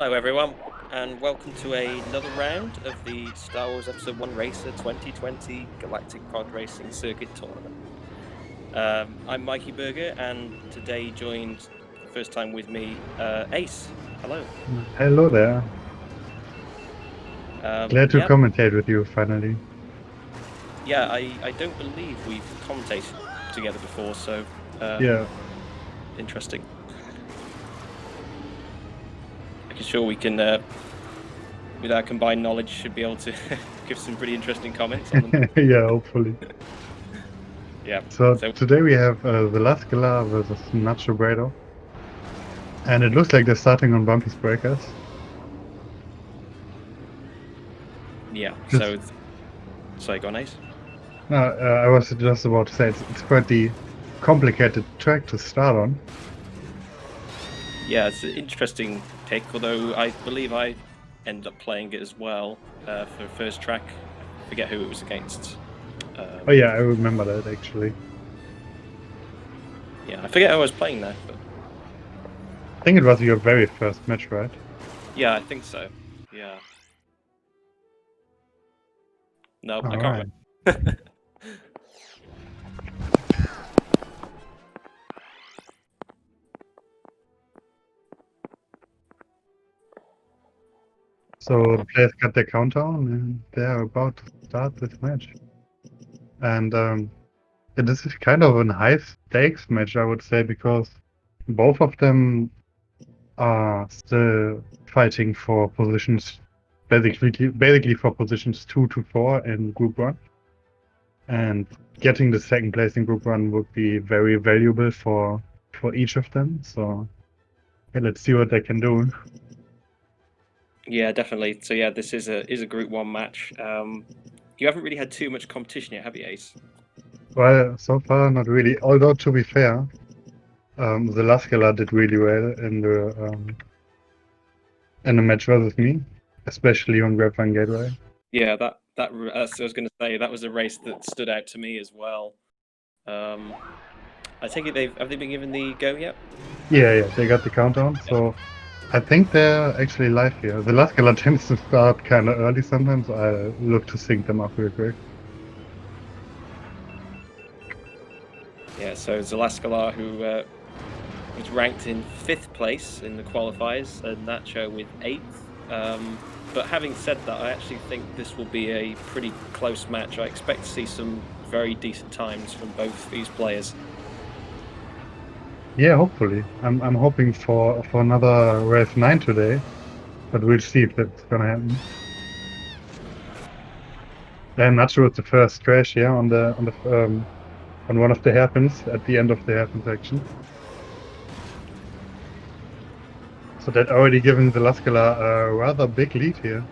Hello everyone, and welcome to another round of the Star Wars Episode 1 Racer 2020 Galactic Pod Racing Circuit Tournament. I'm Mikey Berger, and today joined, first time with me, Ace. Hello. Hello there. Glad to commentate with you finally. Yeah, I don't believe we've commentated together before, so yeah. Interesting. I'm sure we can, with our combined knowledge, should be able to give some pretty interesting comments on them. Yeah, hopefully. Yeah. So today we have Zelascelar versus NachoBrado. And it looks like they're starting on Bumpy's Breakers. Yeah, so... Sorry, go on, Ace. No, I was just about to say, it's quite the complicated track to start on. Yeah, it's an interesting pick, although I believe I ended up playing it as well for first track. I forget who it was against. Oh yeah, I remember that actually. Yeah, I forget who I was playing there. But... I think it was your very first match, right? Yeah, I think so. Yeah. No, I can't remember. So the players got their countdown and they're about to start this match. And this is kind of a high stakes match, I would say, because both of them are still fighting for positions, basically for positions 2 to 4 in Group 1. And getting the second place in Group 1 would be very valuable for each of them. So yeah, let's see what they can do. Yeah, definitely. So yeah, this is a Group 1 match. You haven't really had too much competition yet, have you, Ace? Well, so far not really. Although to be fair, Zelascelar did really well in the match versus me, especially on Grab 1 Gateway. Yeah, I was going to say, that was a race that stood out to me as well. I take it have they been given the go yet? Yeah, they got the countdown. So I think they're actually live here. Zelascelar tends to start kind of early sometimes. I look to sync them up real quick. Yeah, so Zelascelar, who was ranked in 5th place in the qualifiers, and Nacho with 8th. But having said that, I actually think this will be a pretty close match. I expect to see some very decent times from both these players. Yeah, hopefully. I'm hoping for another race 9 today, but we'll see if that's gonna happen. I'm not sure it's the first crash here on one of the hairpins at the end of the hairpin section. So that already giving Zelascelar a rather big lead here.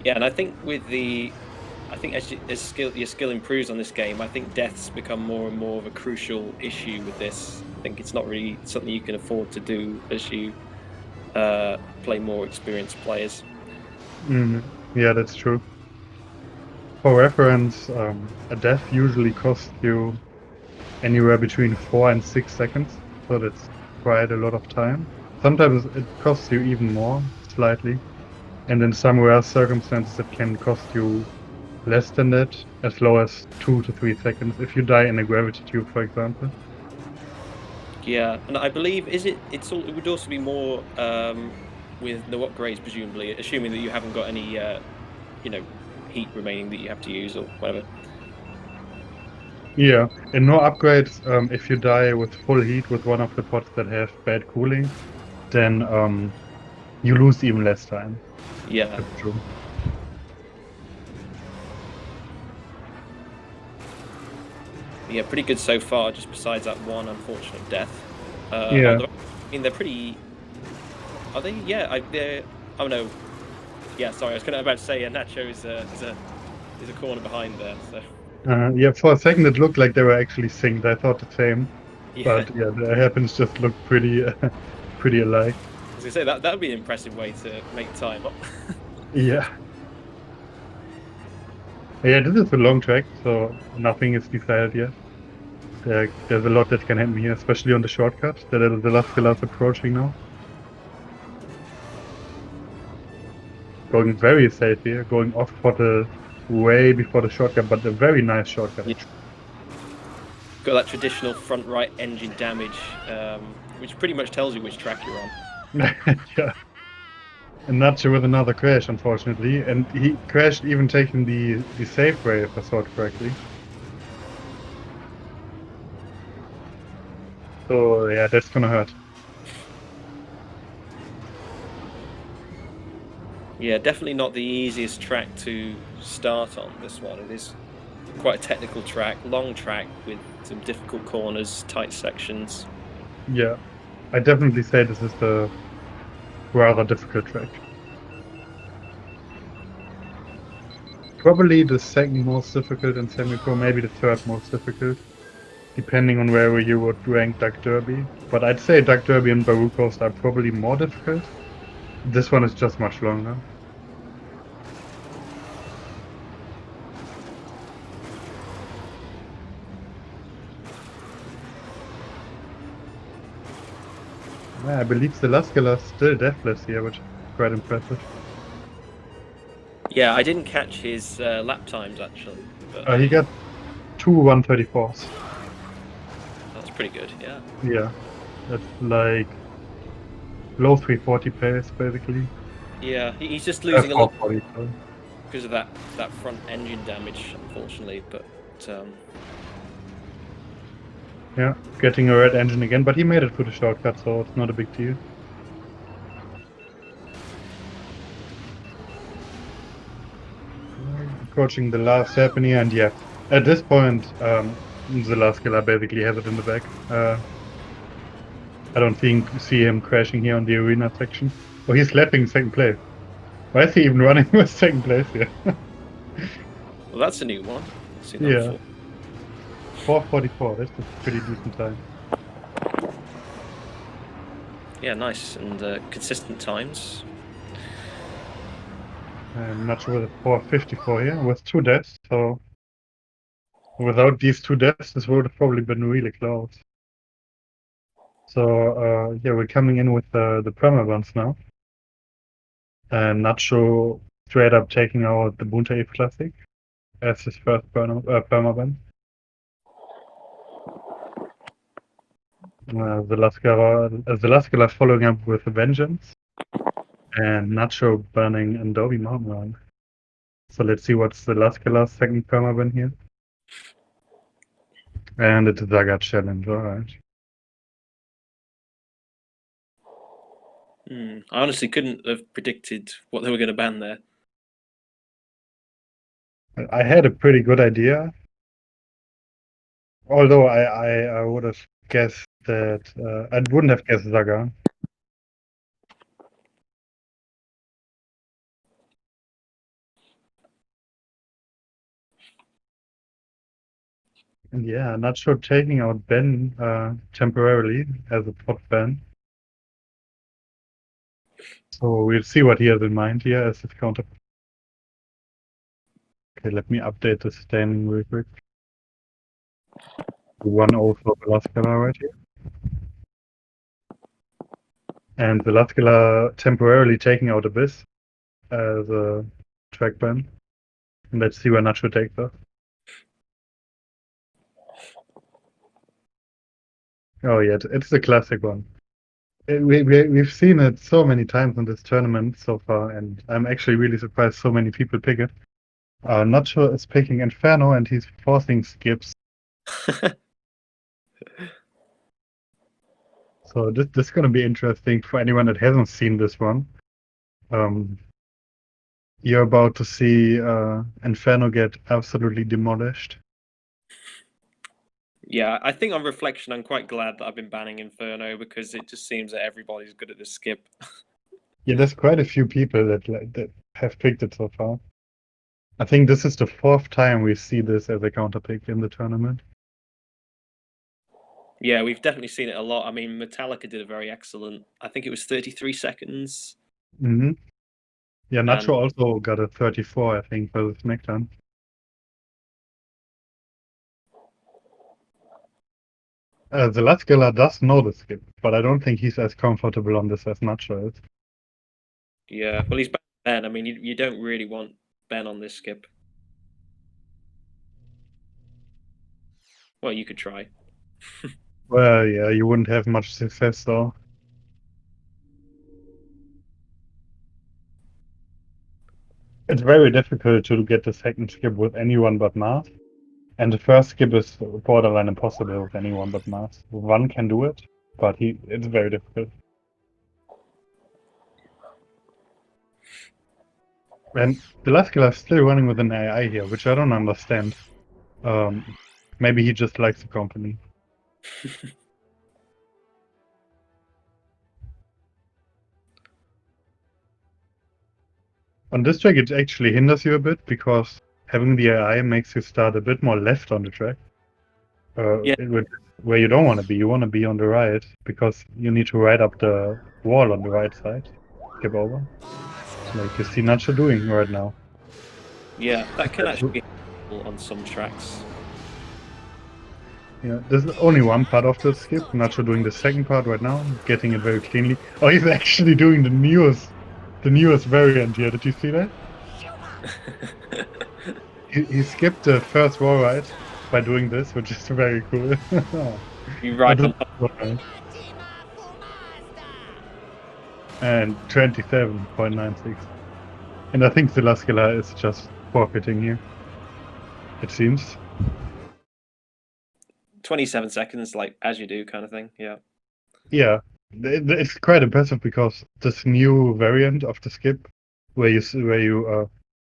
Yeah, and I think as your skill improves on this game, I think deaths become more and more of a crucial issue with this. I think it's not really something you can afford to do as you play more experienced players. Yeah, that's true. For reference, a death usually costs you anywhere between 4 and 6 seconds, so that's quite a lot of time. Sometimes it costs you even more, slightly, and in some rare circumstances it can cost you less than that, as low as 2 to 3 seconds, if you die in a gravity tube, for example. Yeah, and I believe it would also be more with no upgrades, presumably, assuming that you haven't got any heat remaining that you have to use or whatever. Yeah, and no upgrades. If you die with full heat with one of the pods that have bad cooling, then you lose even less time. Yeah. That's true. Yeah, pretty good so far, just besides that one unfortunate death. Yeah. Although, I mean, they're pretty... Are they? Yeah, oh no. Yeah, sorry, I was about to say Nacho is a corner behind there, so... Yeah, for a second it looked like they were actually synced. I thought the same. Yeah. But yeah, the hairpins just look pretty alike. I was gonna say, that would be an impressive way to make time up. Yeah. Yeah, this is a long track, so nothing is decided yet. There's a lot that can happen here, especially on the shortcut that the Zelascelar is approaching now. Going very safe here, going off for the way before the shortcut, but a very nice shortcut. Yeah. Got that traditional front right engine damage, which pretty much tells you which track you're on. Yeah. And Nacho with another crash, unfortunately, and he crashed even taking the safe way, if I saw it correctly. So yeah, that's gonna hurt. Yeah, definitely not the easiest track to start on, this one. It is quite a technical track, long track with some difficult corners, tight sections. Yeah, I definitely say this is the rather difficult track. Probably the second most difficult in semi-pro, maybe the third most difficult, depending on where you would rank Duck Derby. But I'd say Duck Derby and Baru Coast are probably more difficult. This one is just much longer. Yeah, I believe Zelascelar is still deathless here, which is quite impressive. Yeah, I didn't catch his lap times, actually. But He got 2 134s. that's pretty good, yeah. Yeah, that's like low 340 pace, basically. Yeah, he's just losing a lot 440, sorry. because of that front engine damage, unfortunately. But Yeah, getting a red engine again, but he made it through the shortcut, so it's not a big deal. Approaching the last hairpin here, and yeah, at this point, Zelascelar basically has it in the back. I don't see him crashing here on the arena section. Oh, he's lapping second place. Why is he even running with second place here? well, that's a new one. I've seen that Yeah. before. 444, that's a pretty decent time. Yeah, nice and consistent times. I'm not sure with a 454 here, with 2 deaths, so without these 2 deaths, this would have probably been really close. So, yeah, we're coming in with the perma runs now. And Nacho straight up taking out the Bunta Eve Classic as his first perma run. Zelascelar following up with a Vengeance. And Nacho burning Adobe Mountain Run. So let's see what's Zelascelar's second perma win here. And it's a Zaga challenge, alright. I honestly couldn't have predicted what they were going to ban there. I had a pretty good idea. Although I would have guessed that I wouldn't have guessed Zaga. And yeah, Nacho taking out Ben temporarily as a pot ban. So we'll see what he has in mind here as his counter. Okay, let me update the standing real quick. 1-0 for Zelascelar right here. And Zelascelar temporarily taking out Abyss as a track ban. And let's see where Nacho takes us. Oh yeah, it's a classic one. We've seen it so many times in this tournament so far, and I'm actually really surprised so many people pick it. Nacho is picking Inferno, and he's forcing skips. So this is going to be interesting for anyone that hasn't seen this one. You're about to see Inferno get absolutely demolished. Yeah, I think on reflection, I'm quite glad that I've been banning Inferno because it just seems that everybody's good at this skip. Yeah, there's quite a few people that have picked it so far. I think this is the 4th time we see this as a counter pick in the tournament. Yeah, we've definitely seen it a lot. I mean, Metallica did a very excellent. I think it was 33 seconds. Mm-hmm. Yeah, Nacho And also got a 34, I think, for the SmackDown. Zelascelar does know the skip, but I don't think he's as comfortable on this as Nacho is. Yeah, well, he's better than Ben. I mean, you don't really want Ben on this skip. Well, you could try. Well, yeah, you wouldn't have much success though. It's very difficult to get the second skip with anyone but Mars. And the first skip is borderline impossible with anyone but Mars. One can do it, but it's very difficult. And Zelascelar is still running with an AI here, which I don't understand. Maybe he just likes the company. On this track, it actually hinders you a bit because having the AI makes you start a bit more left on the track. Yeah. Where you don't want to be. You want to be on the right because you need to ride up the wall on the right side. Skip over. Like you see Nacho doing right now. Yeah, that can actually be helpful on some tracks. Yeah, there's only one part of the skip. Nacho doing the second part right now, getting it very cleanly. Oh, he's actually doing the newest variant here. Did you see that? He skipped the first wall ride by doing this, which is very cool. You ride on. And 27.96. And I think Zelascelar is just forfeiting here. It seems. 27 seconds, like as you do, kind of thing. Yeah. Yeah, it's quite impressive because this new variant of the skip, where you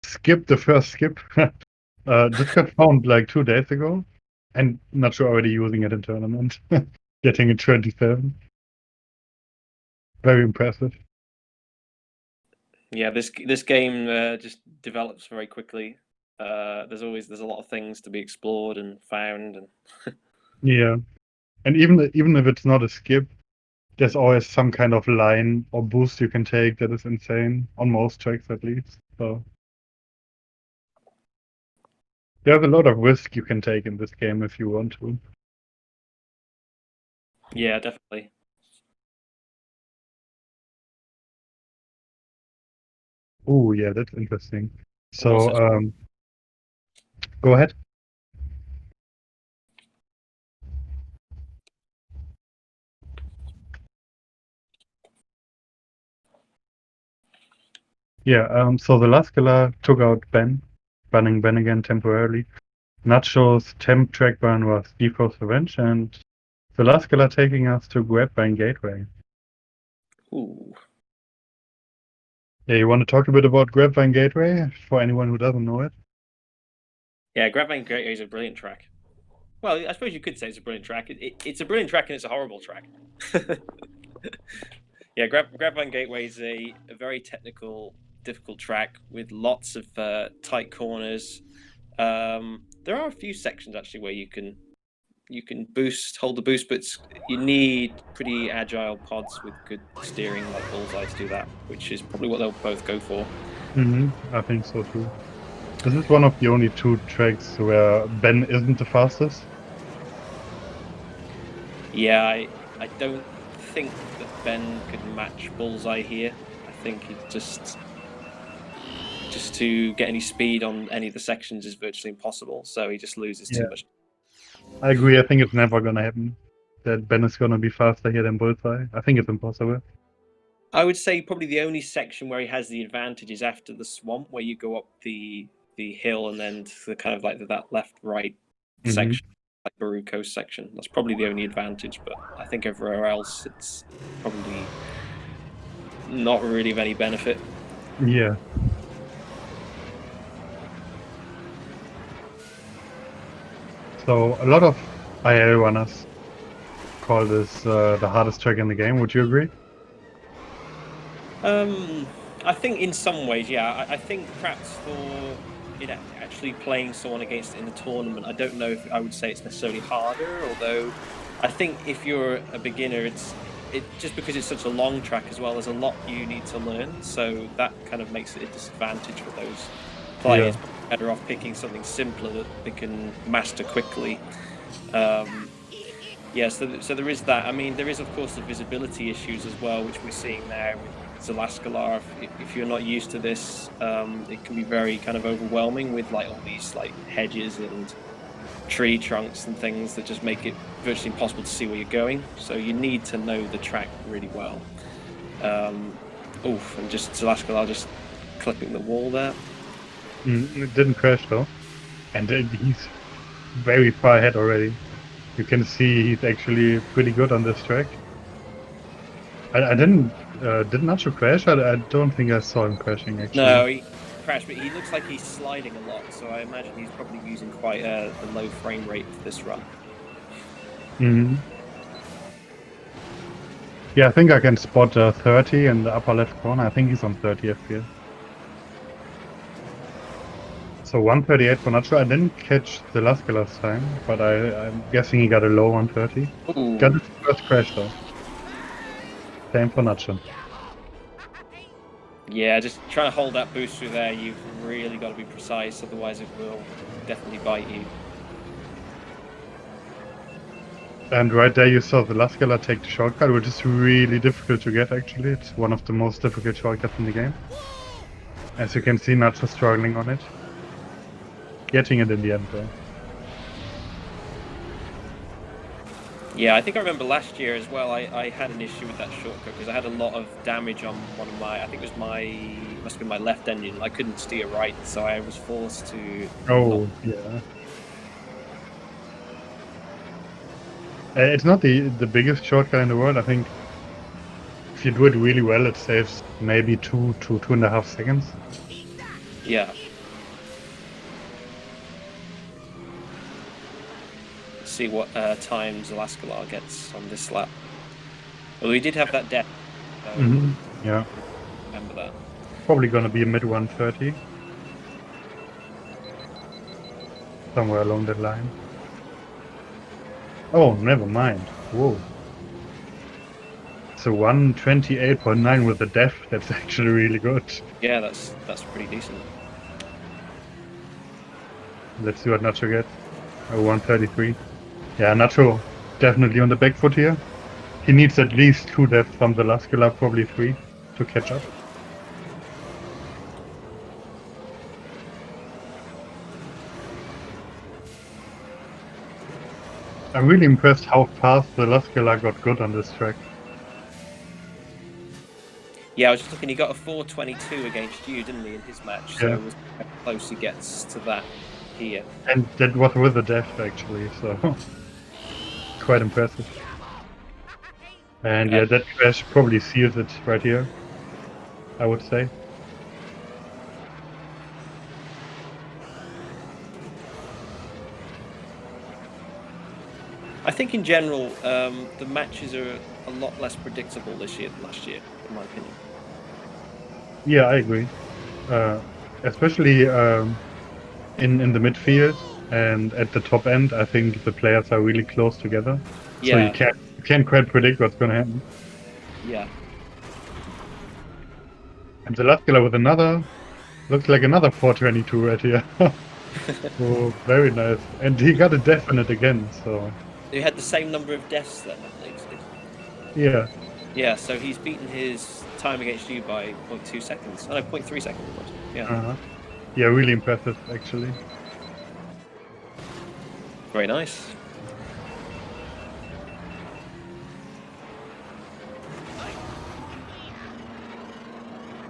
skip the first skip, just got found like 2 days ago, and not sure already using it in tournament, getting a 27. Very impressive. Yeah, this game just develops very quickly. There's a lot of things to be explored and found, and Yeah, and even if it's not a skip, there's always some kind of line or boost you can take that is insane on most tracks at least. So there's a lot of risk you can take in this game if you want to. yeah, definitely. Oh yeah, that's interesting. And also, So go ahead. Yeah, so the Zelascelar took out Ben, banning Ben again temporarily. Nacho's temp track ban was Default's Revenge, and the Zelascelar taking us to Grapevine Gateway. ooh, Yeah, you want to talk a bit about Grapevine Gateway for anyone who doesn't know it? yeah, Grapevine Gateway is a brilliant track. Well, I suppose you could say it's a brilliant track. It's a brilliant track and it's a horrible track. Yeah, Grapevine Gateway is a very technical, difficult track with lots of tight corners. There are a few sections actually where you can hold the boost, but you need pretty agile pods with good steering like Bullseye to do that, which is probably what they'll both go for. I think so too. This is one of the only two tracks where Ben isn't the fastest. Yeah, I don't think that Ben could match Bullseye here. I think he just to get any speed on any of the sections is virtually impossible. So he just loses too much. I agree. I think it's never gonna happen that Ben is gonna be faster here than Bullseye. I think it's impossible. I would say probably the only section where he has the advantage is after the swamp, where you go up the hill and then the kind of like that left right section, like Baru Coast section. That's probably the only advantage, but I think everywhere else it's probably not really of any benefit. Yeah. So a lot of IL runners call this the hardest track in the game. Would you agree? I think in some ways, yeah. I think perhaps for actually playing someone against it in the tournament, I don't know if I would say it's necessarily harder. Although, I think if you're a beginner, it just because it's such a long track as well. There's a lot you need to learn, so that kind of makes it a disadvantage for those players. Yeah. Better off picking something simpler that they can master quickly. Yeah, so there is that. I mean, there is of course the visibility issues as well, which we're seeing now with Zelascelar. If you're not used to this, it can be very kind of overwhelming with like all these like hedges and tree trunks and things that just make it virtually impossible to see where you're going. So you need to know the track really well. Oof, and just Zelascelar just clipping the wall there. It didn't crash though, and he's very far ahead already. You can see he's actually pretty good on this track. I did Nacho crash? I don't think I saw him crashing actually. No, he crashed, but he looks like he's sliding a lot. So I imagine he's probably using quite a low frame rate for this run. Hmm. Yeah, I think I can spot 30 in the upper left corner. I think he's on 30 FPS. So 138 for Nacho. I didn't catch the last time, but I'm guessing he got a low 130. Got Ooh. his first crash though. Same for Nacho. Yeah, just trying to hold that boost through there. You've really got to be precise, otherwise it will definitely bite you. And right there you saw the Lascala take the shortcut, which is really difficult to get actually. It's one of the most difficult shortcuts in the game. As you can see, Nacho struggling on it. Getting it in the end though. Yeah, I think I remember last year as well. I had an issue with that shortcut because I had a lot of damage on one of my. I think it was must have been my left engine. I couldn't steer right, so I was forced to. Not, Oh, yeah. It's not the biggest shortcut in the world. I think if you do it really well, it saves maybe 2.5 seconds. yeah. Let's see what time Zelascelar gets on this lap. Well, we did have that death, so Yeah, remember that. probably gonna be a mid 130. Somewhere along that line. Oh, never mind. Whoa. So 128.9 with the def. That's actually really good. Yeah, that's pretty decent. Let's see what Nacho gets. Oh, 133. Yeah, Nacho definitely on the back foot here. He needs at least 2 deaths from the Lascala, probably 3, to catch up. I'm really impressed how fast the Lascala got good on this track. Yeah, I was just looking. He got a 422 against you, didn't he, in his match? Yeah, So we'll see how close he gets to that here. and that was with the def actually, so quite impressive. And Uh, yeah, that crash probably seals it right here, I would say. I think in general, the matches are a lot less predictable this year than last year, in my opinion. Yeah, I agree. Especially in the midfield and at the top end, I think the players are really close together, so Yeah, you can't quite predict what's going to happen. yeah. And the last killer with another looks like another 422 right here. Oh, very nice. And he got a definite again, so He had the same number of deaths then, at least. yeah. Yeah, so he's beaten his time against you by 0.2 seconds. Oh, no, 0.3 seconds. Yeah, Uh-huh. Yeah, really impressive actually. very nice.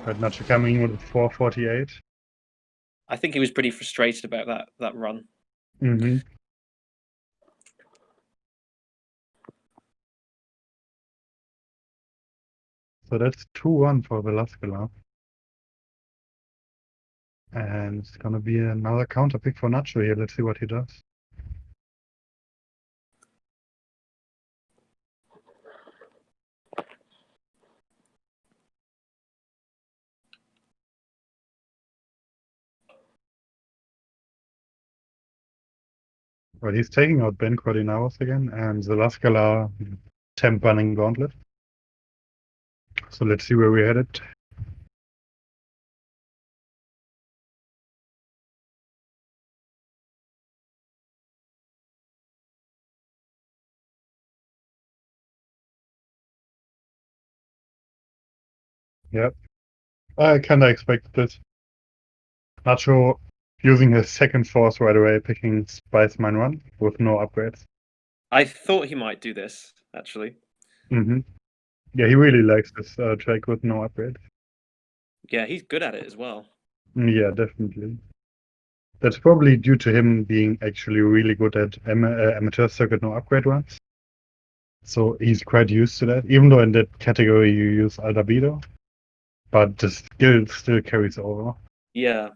But Nacho coming in with 448. I think he was pretty frustrated about that run. Mm-hmm. So that's 2-1 for Velasquez. And it's gonna be another counter pick for Nacho here. Let's see what he does. Well, he's taking out Ben Cordinaros again, and the Lascala temp running gauntlet. So let's see where we're headed. Yep. I kind of expected it. Nacho using his second force right away, picking Spice Mine 1 with no upgrades. I thought he might do this, actually. Yeah, he really likes this track with no upgrades. Yeah, he's good at it as well. Yeah, definitely. That's probably due to him being actually really good at amateur circuit no upgrade runs. So he's quite used to that, even though in that category you use Aldabido. But the skill still carries over. Yeah.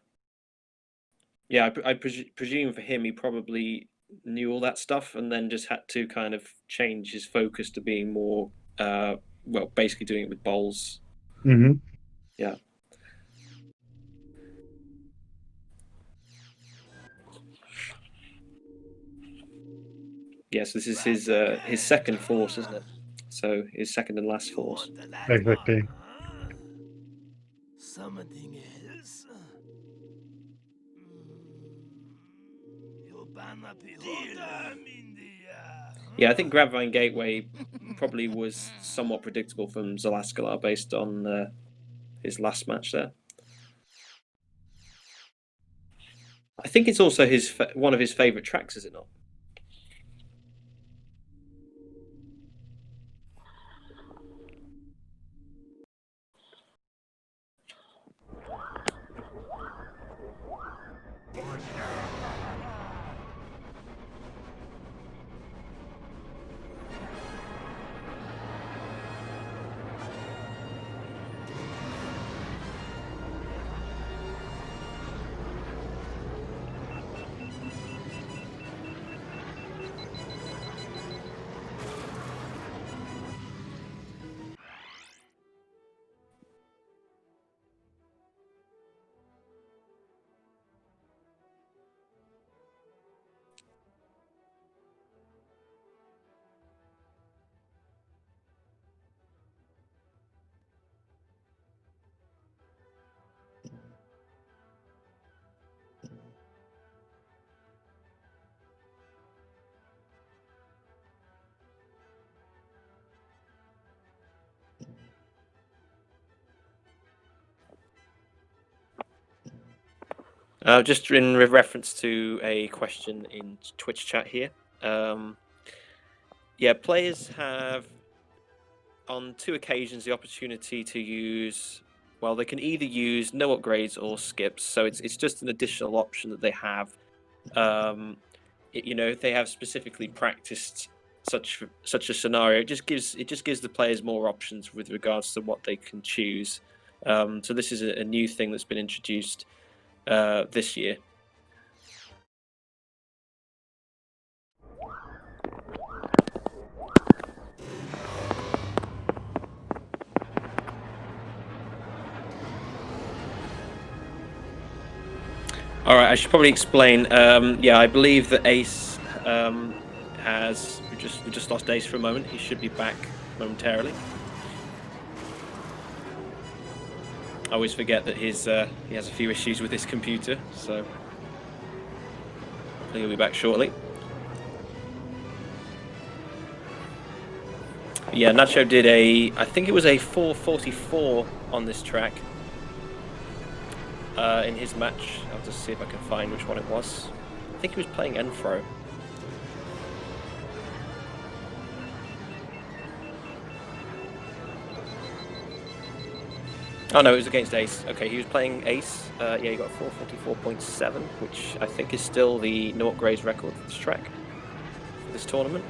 Yeah, I presume for him, he probably knew all that stuff and then just had to kind of change his focus to being more, well, basically doing it with bowls. Yeah. Yes, this is his second force, isn't it? So his second and last force. Exactly. Something else? Yeah, I think Grabvine Gateway probably was somewhat predictable from Zelascelar based on his last match there. I think it's also one of his favorite tracks, is it not? Just in reference to a question in Twitch chat here. Yeah, players have on 2 occasions the opportunity to use. Well, they can either use no upgrades or skips, so it's just an additional option that they have. If they have specifically practiced such a scenario, it just gives the players more options with regards to what they can choose. So this is a new thing that's been introduced this year. All right, I should probably explain. Yeah, I believe that Ace has we just lost Ace for a moment. He should be back momentarily. I always forget that he has a few issues with his computer, so I think he'll be back shortly. Yeah, Nacho did I think it was a 444 on this track in his match. I'll just see if I can find which one it was. I think he was playing Enfro. Oh no, it was against Ace. Okay, he was playing Ace. Yeah, he got 444.7, which I think is still the no upgrades record for this track, for this tournament.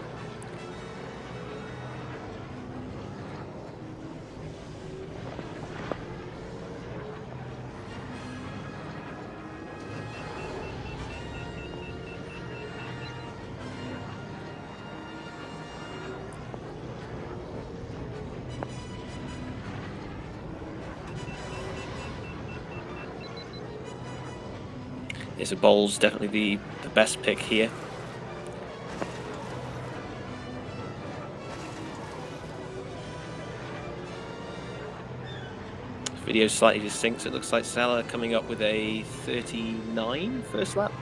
Is a bowl's definitely the best pick here. This video is slightly distinct, so it looks like Salah coming up with a 39 first lap,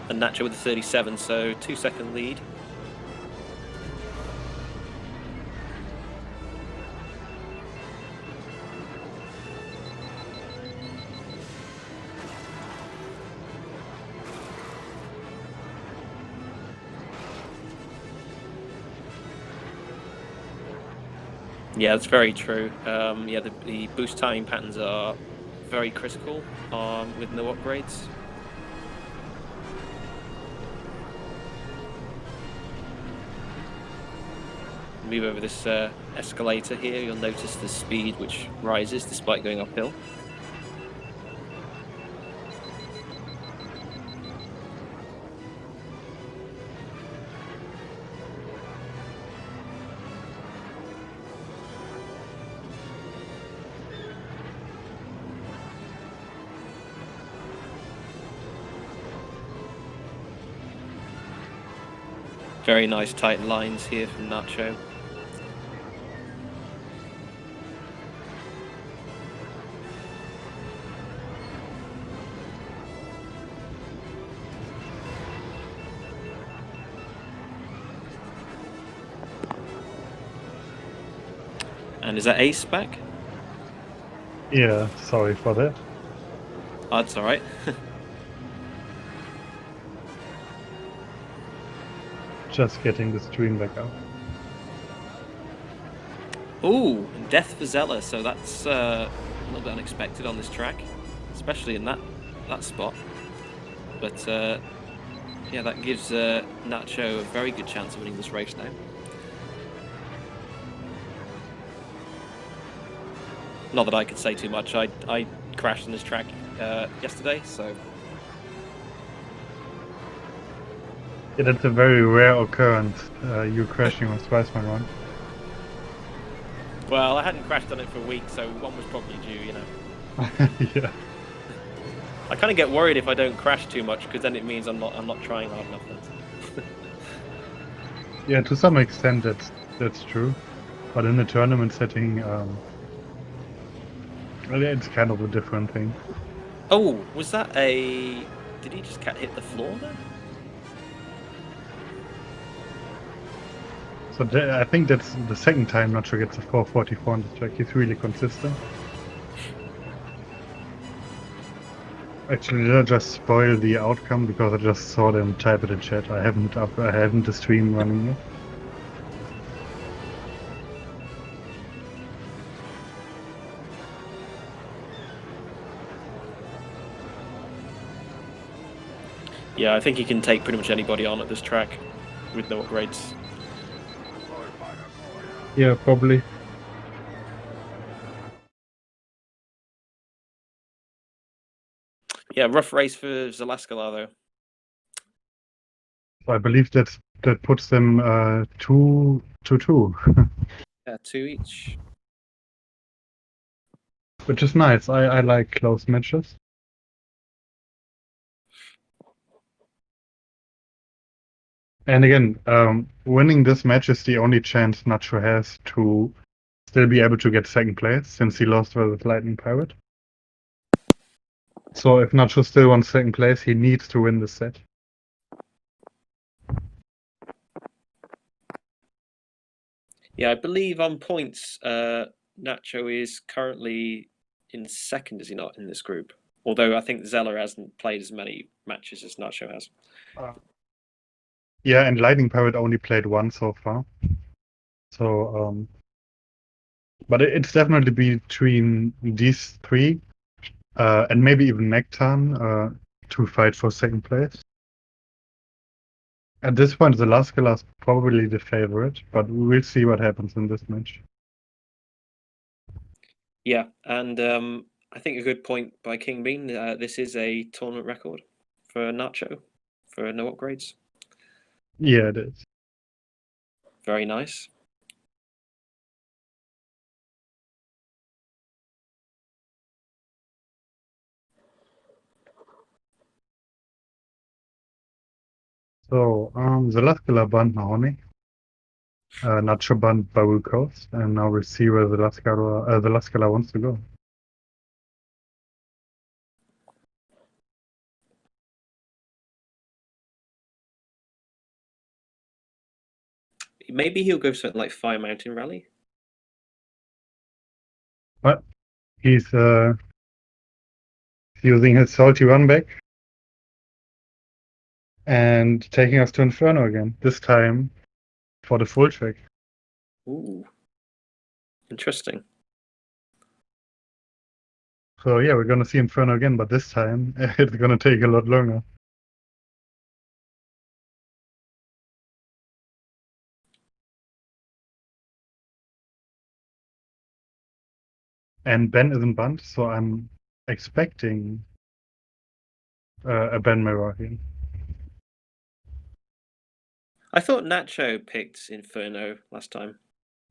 and Nacho with a 37, so 2-second lead. Yeah, that's very true. Yeah, the boost timing patterns are very critical with no upgrades. Move over this escalator here, you'll notice the speed which rises despite going uphill. Very nice tight lines here from Nacho. And is that Ace back? Yeah, sorry for that. Oh, that's alright. Just getting the stream back up. Ooh, death for Zeller, so that's a little bit unexpected on this track, especially in that spot. But yeah, that gives Nacho a very good chance of winning this race now. Not that I could say too much. I crashed on this track yesterday, so Yeah, that's a very rare occurrence, you crashing on Spiceman Run. well, I hadn't crashed on it for a week, so one was probably due, you know. Yeah. I kind of get worried if I don't crash too much, because then it means I'm not trying hard enough. Then. Yeah, to some extent that's true, but in the tournament setting, it's kind of a different thing. Oh, was that a? Did he just hit the floor then? So I think that's the second time Nacho gets a 444 on this track. He's really consistent. Actually, did I just spoil the outcome because I just saw them type it in chat? I haven't the stream running yet. Yeah, I think he can take pretty much anybody on at this track with no upgrades. Yeah, probably. Yeah, rough race for Zelascelar though. So I believe that puts them 2-2. Yeah, 2 each. Which is nice. I like close matches. And again, winning this match is the only chance Nacho has to still be able to get second place, since he lost versus Lightning Pirate. So if Nacho still wants second place, he needs to win the set. Yeah, I believe on points, Nacho is currently in second, is he not, in this group? Although I think Zeller hasn't played as many matches as Nacho has. Yeah, and Lightning Pirate only played one so far. So, but it's definitely between these three, and maybe even Nectan, to fight for second place. At this point, Zelascelar is probably the favorite, but we'll see what happens in this match. Yeah, and I think a good point by King Bean. This is a tournament record for Nacho for no upgrades. Yeah, it is. Very nice. So, Zelascelar banned Mahoney. Nacho banned Baru Coast, and now we'll see where Zelascelar wants to go. Maybe he'll go something like Fire Mountain Rally. But he's using his salty run back and taking us to Inferno again. This time for the full track. Ooh. Interesting. So yeah, we're gonna see Inferno again, but this time it's gonna take a lot longer. And Ben isn't banned, so I'm expecting a ban mirror here. I thought Nacho picked Inferno last time.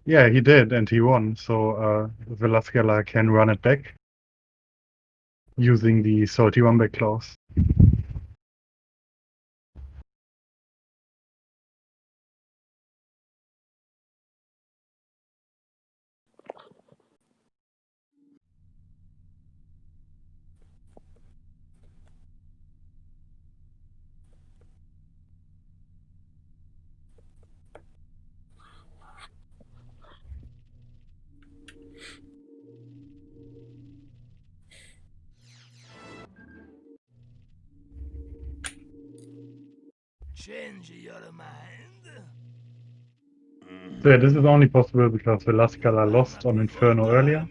Yeah, he did, and he won. So Zelascelar can run it back using the salty one back clause. Change your mind. So yeah, this is only possible because Zelascelar lost on Inferno earlier.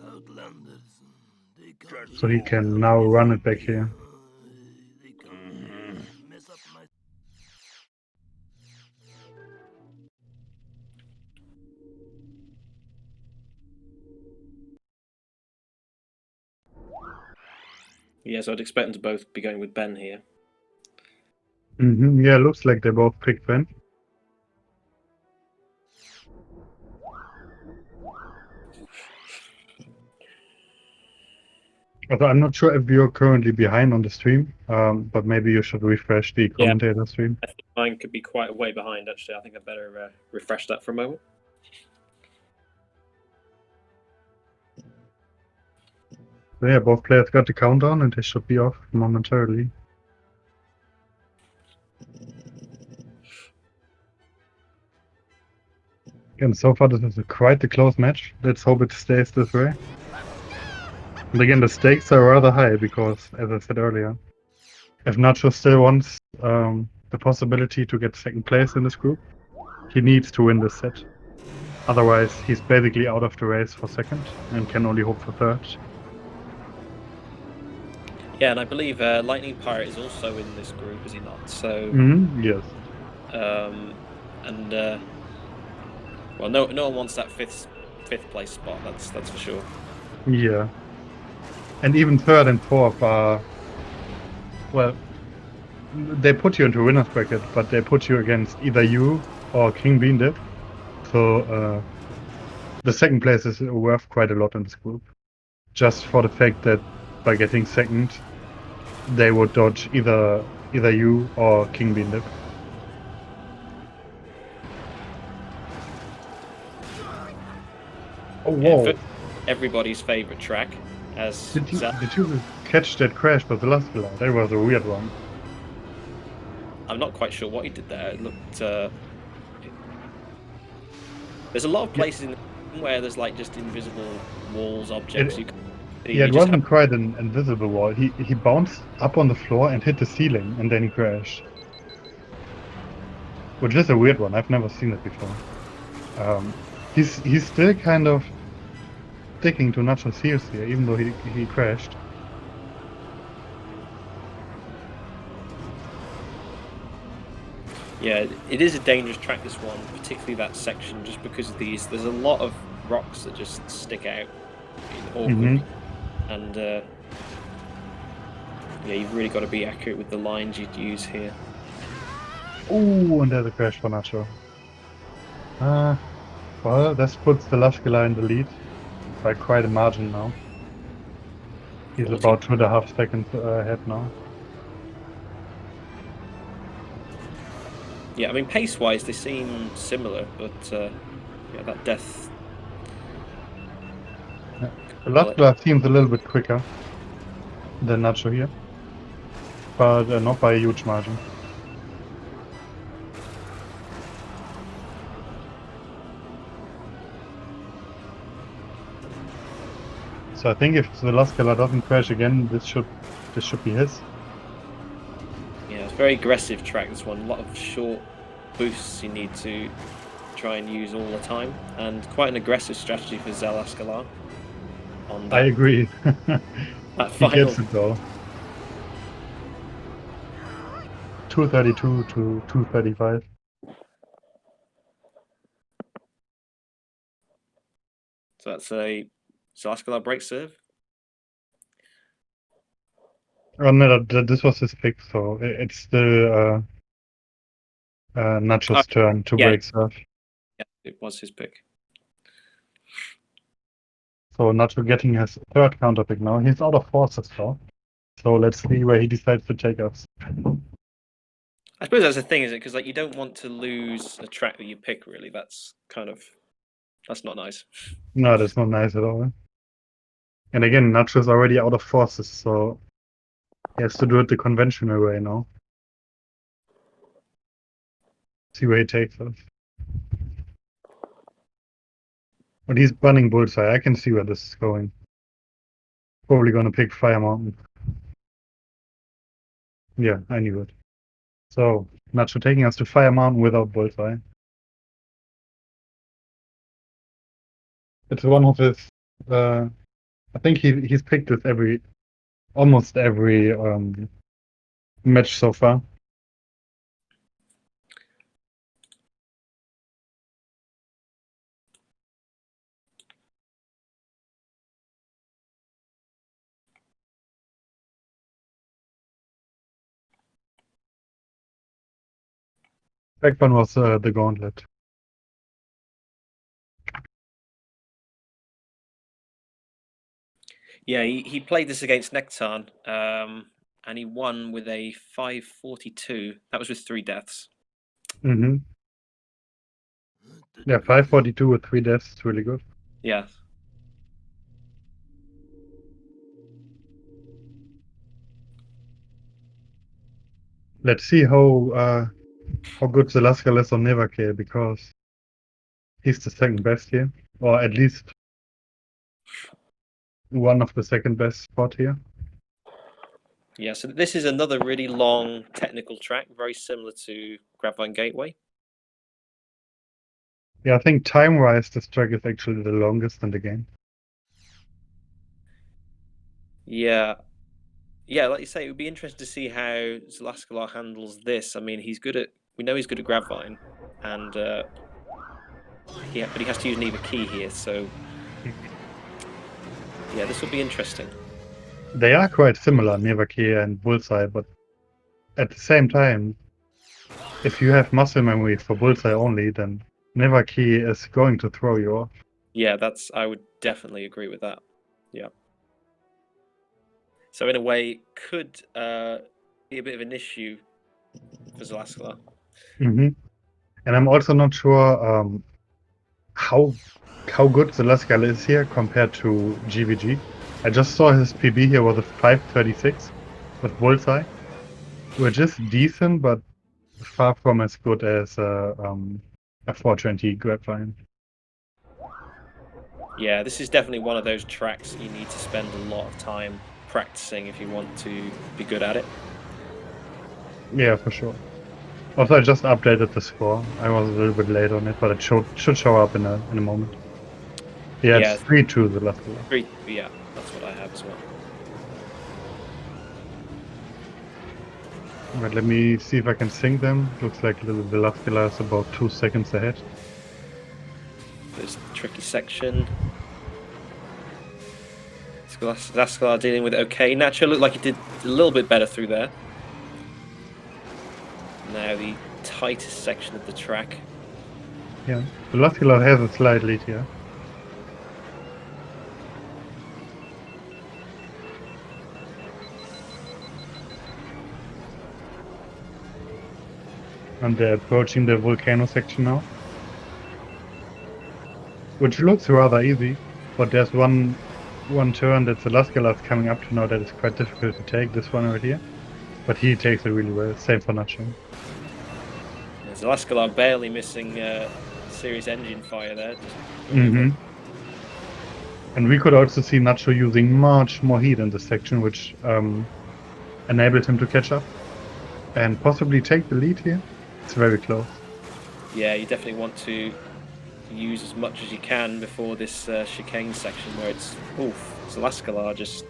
Outlanders. They come So he can now run it back here. They come mess up my. Yes, I'd expect them to both be going with Ben here. Yeah, looks like they both picked Ben. Although I'm not sure if you're currently behind on the stream, but maybe you should refresh the commentator stream. I think mine could be quite way behind, actually. I think I better refresh that for a moment. So yeah, both players got the countdown and they should be off momentarily. And so far this is quite a close match. Let's hope it stays this way. And again, the stakes are rather high because, as I said earlier, if Nacho still wants the possibility to get second place in this group, he needs to win this set. Otherwise, he's basically out of the race for second and can only hope for third. Yeah, and I believe Lightning Pirate is also in this group, is he not? So, Yes. Well, no one wants that fifth place spot. That's for sure. Yeah. And even third and fourth are, well, they put you into winner's bracket, but they put you against either you or King Bean Dip. So the second place is worth quite a lot in this group. Just for the fact that by getting second, they would dodge either you or King Bean Dip. Oh, whoa. Yeah, everybody's favorite track. As Did you catch that crash with the last Zelascelar? That was a weird one. I'm not quite sure what he did there. It looked. There's a lot of places in where there's like just invisible walls, objects. It wasn't quite an invisible wall. He bounced up on the floor and hit the ceiling, and then he crashed. Which is a weird one. I've never seen it before. He's still kind of sticking to Nacho's heels here, even though he crashed. Yeah, it is a dangerous track, this one, particularly that section, just because of these. There's a lot of rocks that just stick out awkward, and yeah, you've really got to be accurate with the lines you'd use here. Oh, and there's a crash for Nacho. Well, this puts the Zelascelar in the lead by quite a margin now. He's about 2.5 seconds ahead now. Yeah, I mean, pace-wise, they seem similar, but yeah, that death. Zelascelar seems a little bit quicker than Nacho here, but not by a huge margin. So I think if Zelascelar doesn't crash again, this should be his. Yeah, it's a very aggressive track, this one. A lot of short boosts you need to try and use all the time, and quite an aggressive strategy for Zelascelar on that. I agree. That He final. gets it though. 232 to 235. So that's a Zelascelar break serve. Oh no, this was his pick, so it's the Nacho's turn to yeah. break serve. Yeah, it was his pick. So Nacho getting his third counter pick now. He's out of forces though. So let's see where he decides to take us. I suppose that's the thing, is it? Because like you don't want to lose a track that you pick. Really, that's not nice. No, that's not nice at all. And again, Nacho's already out of forces, so he has to do it the conventional way now. See where he takes us. But he's bunning Bullseye. I can see where this is going. Probably gonna pick Fire Mountain. Yeah, I knew it. So, Nacho taking us to Fire Mountain without Bullseye. It's one of his. I think he's picked this almost every match so far. Back one was the Gauntlet. Yeah, he played this against Nectarn, and he won with a 542. That was with 3 deaths. Mm-hmm. Yeah, 542 with 3 deaths is really good. Yeah. Let's see how good Zelascelar is on Neverkill, because he's the second best here, or at least one of the second best spot here. Yeah, so this is another really long technical track, very similar to Grapevine Gateway. Yeah, I think time-wise, this track is actually the longest in the game. Yeah. Yeah, like you say, it would be interesting to see how Zelascelar handles this. I mean, we know he's good at Grapevine, and but he has to use Neva Key here, so yeah, this will be interesting. They are quite similar, Neverkill and Bullseye, but at the same time, if you have muscle memory for Bullseye only, then Neverkill is going to throw you off. Yeah, I would definitely agree with that. Yeah. So in a way, could be a bit of an issue for Zelascelar. Mm-hmm. And I'm also not sure how good Zelascelar is here compared to GVG. I just saw his PB here was a 536 with Bullseye, which is decent, but far from as good as a 420 Grapevine. Yeah, this is definitely one of those tracks you need to spend a lot of time practicing if you want to be good at it. Yeah, for sure. Also, I just updated the score. I was a little bit late on it, but it should show up in a moment. Yeah, Yeah. it's 3-2 Zelascelar. 3, yeah, that's what I have as well. Right, let me see if I can sync them. Looks like little Zelascelar is about 2 seconds ahead. There's the tricky section. Zelascelar dealing with it okay. Nacho looked like he did a little bit better through there. Now the tightest section of the track. Yeah, Zelascelar has a slight lead here. And they're approaching the volcano section now, which looks rather easy, but there's one turn that Zelascelar is coming up to now that is quite difficult to take, this one right here. But he takes it really well, same for Nacho. Zelascelar barely missing serious engine fire there. Mm-hmm. And we could also see Nacho using much more heat in this section, which enabled him to catch up and possibly take the lead here. It's very close. Yeah, you definitely want to use as much as you can before this chicane section where it's Zelascelar just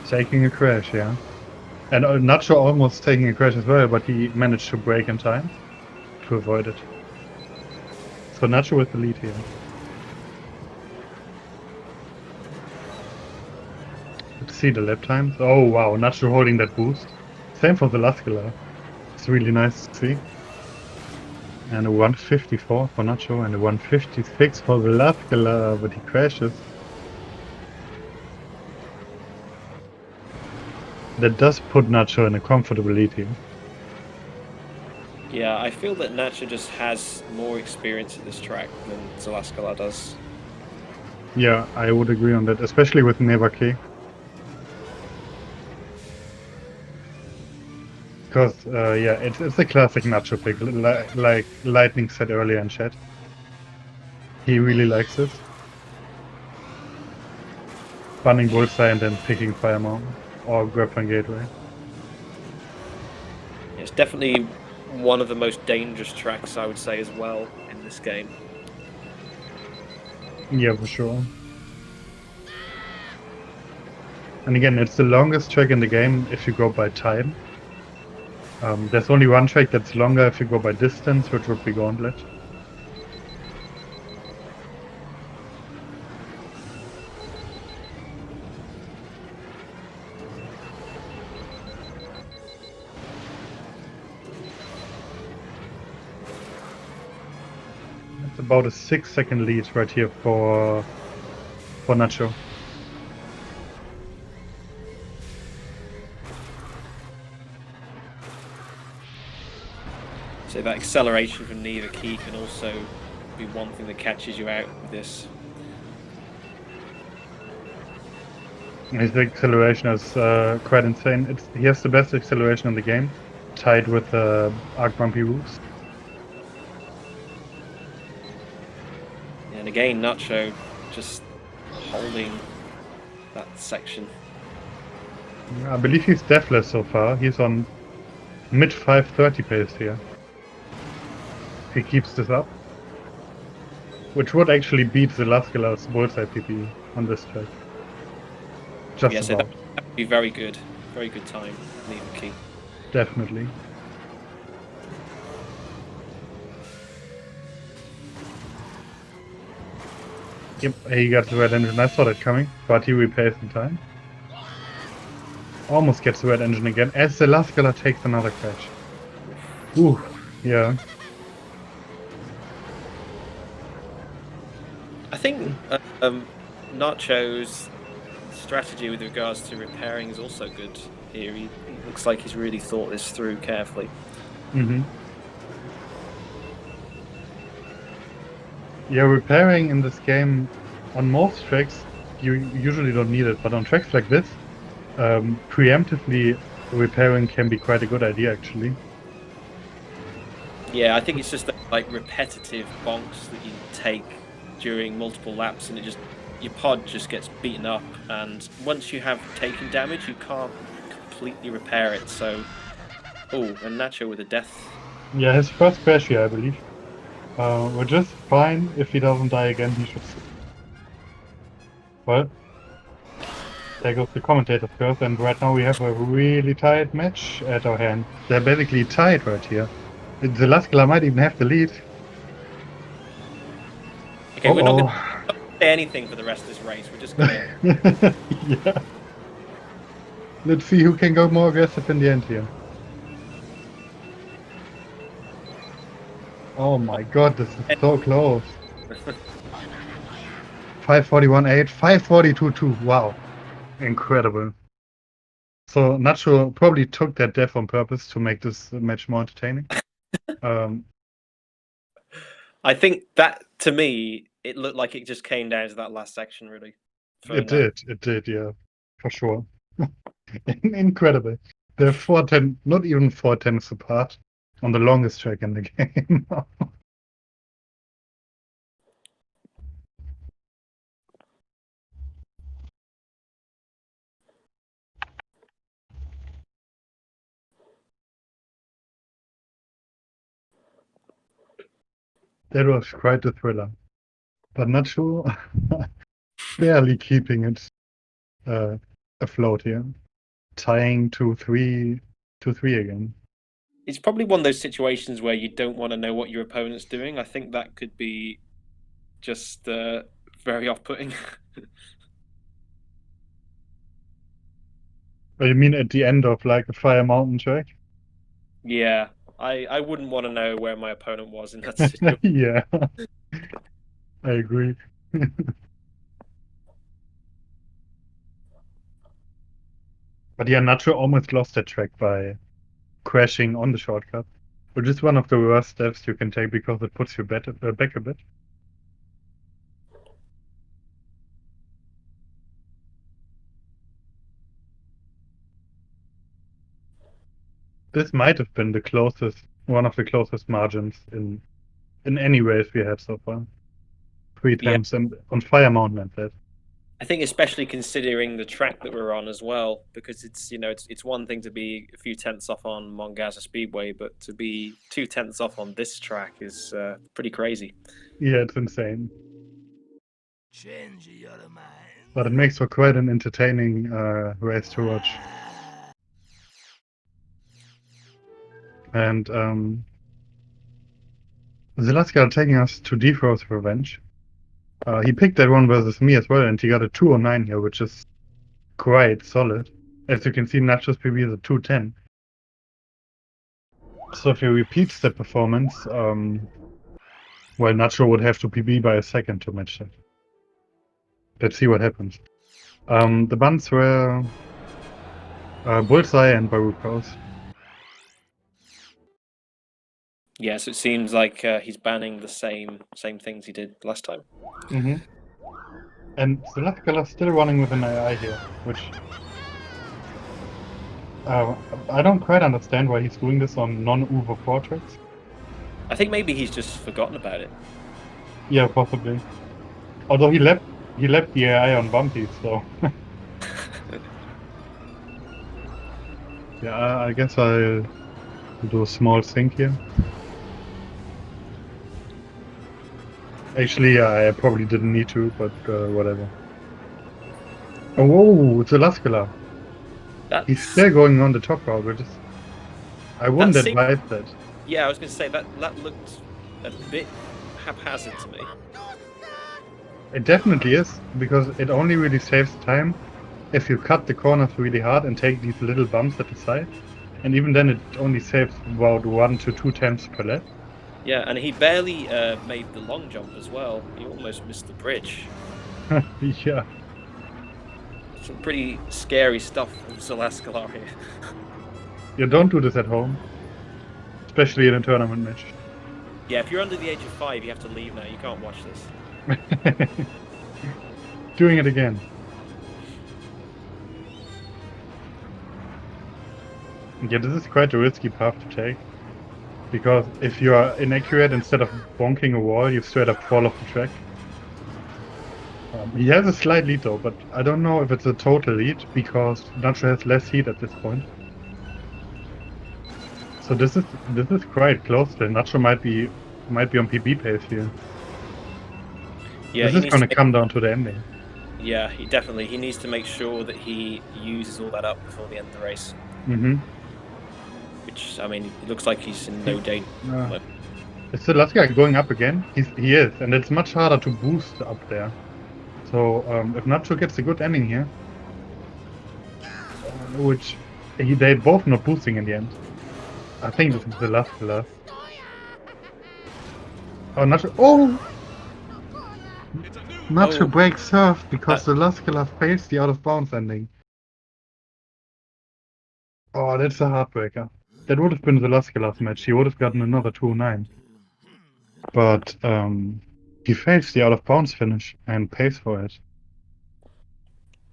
Taking a crash, yeah. And Nacho almost taking a crash as well, but he managed to brake in time to avoid it. So Nacho with the lead here. Let's see the lap times. Oh wow, Nacho holding that boost. Same for the Zelascelar. It's really nice to see. And a 154 for Nacho and a 156 for the Zelascelar, but he crashes. That does put Nacho in a comfortable lead here. Yeah, I feel that Nacho just has more experience at this track than Zelascelar does. Yeah, I would agree on that, especially with Nevake. Because, yeah, it's a classic Nacho pick, like Lightning said earlier in chat. He really likes this. Bunning Bullseye and then picking Fire Mountain or Grappling Gateway. It's definitely one of the most dangerous tracks, I would say, as well in this game. Yeah, for sure. And again, it's the longest track in the game if you go by time. There's only one track that's longer if you go by distance, which would be Gauntlet. It's about a 6-second lead right here for Nacho. So that acceleration from neither key can also be one thing that catches you out with this. His acceleration is quite insane. He has the best acceleration in the game, tied with Arc Bumpy Roofs. And again, Nacho just holding that section. I believe he's deathless so far. He's on mid 530 pace here. If he keeps this up. Which would actually beat the Zelascelar's Bullseye PP on this track. Just Yeah, so about. that would be very good. Very good time, neither key. Definitely. Yep, he got the red engine. I saw that coming, but he repairs in time. Almost gets the red engine again as the Zelascelar takes another crash. Ooh, yeah. I think Nacho's strategy with regards to repairing is also good here. He looks like he's really thought this through carefully. Yeah, repairing in this game on most tracks you usually don't need it, but on tracks like this, preemptively repairing can be quite a good idea actually. Yeah, I think it's just like repetitive bonks that you take during multiple laps, and your pod just gets beaten up. And once you have taken damage, you can't completely repair it. So, and Nacho with a death. Yeah, his first crash here, I believe. Which is fine. If he doesn't die again, he should. Well, there goes the commentator's curse, and right now we have a really tight match at our hand. They're basically tied right here. The Zelascelar might even have the lead. Okay, we're not going to say anything for the rest of this race. We're just going to. Yeah. Let's see who can go more aggressive in the end here. Oh my god, this is so close. 541.8, 542.2. Wow. Incredible. So Nacho probably took that death on purpose to make this match more entertaining. I think that, to me, it looked like it just came down to that last section, really. It did, yeah, for sure. Incredible. They're 410, not even 410s apart on the longest track in the game. That was quite a thriller. But Nacho barely keeping it afloat here. Tying to 3 again. It's probably one of those situations where you don't want to know what your opponent's doing. I think that could be just very off-putting. Oh, you mean at the end of like a Fire Mountain track? Yeah, I wouldn't want to know where my opponent was in that situation. Yeah, I agree. But yeah, Nacho almost lost that track by crashing on the shortcut, which is one of the worst steps you can take because it puts you back a bit. This might have been one of the closest margins in any race we had so far. 3 Yeah. times and on Fire Mountain and that. I think especially considering the track that we're on as well, because it's one thing to be a few tenths off on Mongaza Speedway, but to be 2 tenths off on this track is pretty crazy. Yeah, it's insane. Change your mind. But it makes for quite an entertaining race to watch. And Zelascelar taking us to Defro's Revenge. He picked that one versus me as well, and he got a 209 here, which is quite solid. As you can see, Nacho's PB is a 210. So if he repeats that performance, well, Nacho would have to PB by a second to match that. Let's see what happens. The buns were Bullseye and Baruchos. Yes, it seems like he's banning the same things he did last time. Mm-hmm. And Zelascelar still running with an AI here, which I don't quite understand why he's doing this on non-Uber 4 tracks. I think maybe he's just forgotten about it. Yeah, possibly. Although he left the AI on bumpy, so yeah, I guess I'll do a small sync here. Actually, I probably didn't need to, but whatever. Oh, whoa, Zelascelar. He's still going on the top route, which is... I wouldn't advise that. Yeah, I was going to say that looked a bit haphazard to me. It definitely is, because it only really saves time if you cut the corners really hard and take these little bumps at the side. And even then it only saves about 1 to 2 times per lap. Yeah, and he barely made the long jump as well. He almost missed the bridge. Yeah. Some pretty scary stuff from Zelascelar here. Yeah, don't do this at home. Especially in a tournament match. Yeah, if you're under the age of 5, you have to leave now. You can't watch this. Doing it again. Yeah, this is quite a risky path to take. Because if you are inaccurate, instead of bonking a wall, you straight up fall off the track. He has a slight lead though, but I don't know if it's a total lead, because Nacho has less heat at this point. So this is quite close still. Nacho might be on PB pace here. Yeah, this is going to come down to the ending. Yeah, he needs to make sure that he uses all that up before the end of the race. Mm-hmm. Which, I mean, it looks like he's in no danger. Is Zelascelar going up again? He is, and it's much harder to boost up there. So if Nacho gets a good ending here, which they both not boosting in the end. I think this is the last. Oh, Nacho! Oh! Nacho breaks surf because Zelascelar fails the out of bounds ending. Oh, that's a heartbreaker. That would have been Zelascelar's match. He would have gotten another 209. But he fails the out of bounds finish and pays for it.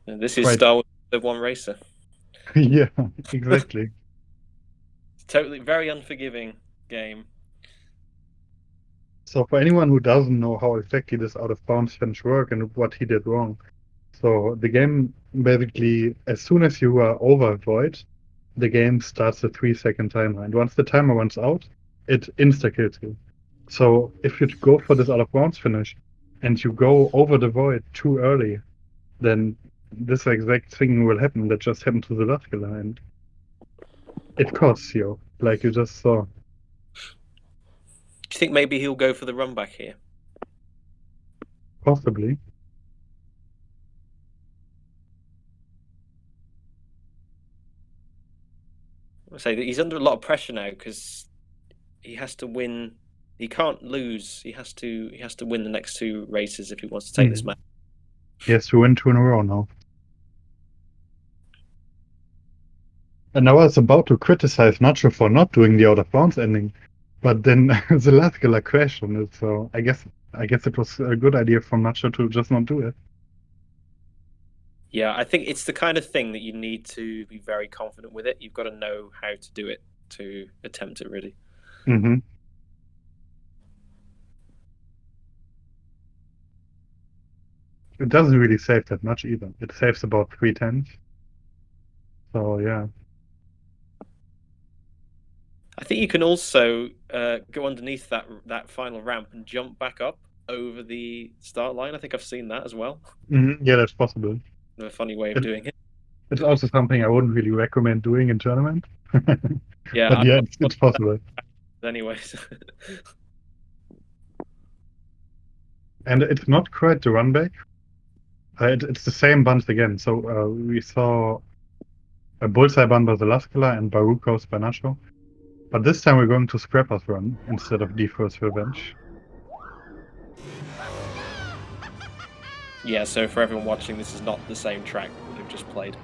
And this is Star Wars the one racer. Yeah, exactly. Totally very unforgiving game. So for anyone who doesn't know how exactly this out of bounds finish work and what he did wrong, so the game basically, as soon as you are over a void, the game starts a 3-second timer, and once the timer runs out, it insta kills you. So if you go for this out of bounds finish and you go over the void too early, then this exact thing will happen that just happened to the Zelascelar, and it costs you, like you just saw. Do you think maybe he'll go for the run back here? Possibly. I say that he's under a lot of pressure now because he has to win. He can't lose. He has to win the next 2 races if he wants to take this match. He has to win 2 in a row now. And I was about to criticize Nacho for not doing the out of bounds ending, but then the Zelascelar crashed on it, so I guess it was a good idea from Nacho to just not do it. Yeah, I think it's the kind of thing that you need to be very confident with it. You've got to know how to do it to attempt it, really. Mm-hmm. It doesn't really save that much either. It saves about 3/10. So yeah. I think you can also go underneath that final ramp and jump back up over the start line. I think I've seen that as well. Mm-hmm. Yeah, that's possible. A funny way of doing it. It's also something I wouldn't really recommend doing in tournament. Yeah, but yeah, it's possible. Anyways. And it's not quite the run back. It's the same buns again. So we saw a bullseye bun by Zelascelar and Baruchos by Nacho. But this time we're going to Scrapper's run instead of Defer's Revenge. Yeah, so for everyone watching, this is not the same track that we've just played.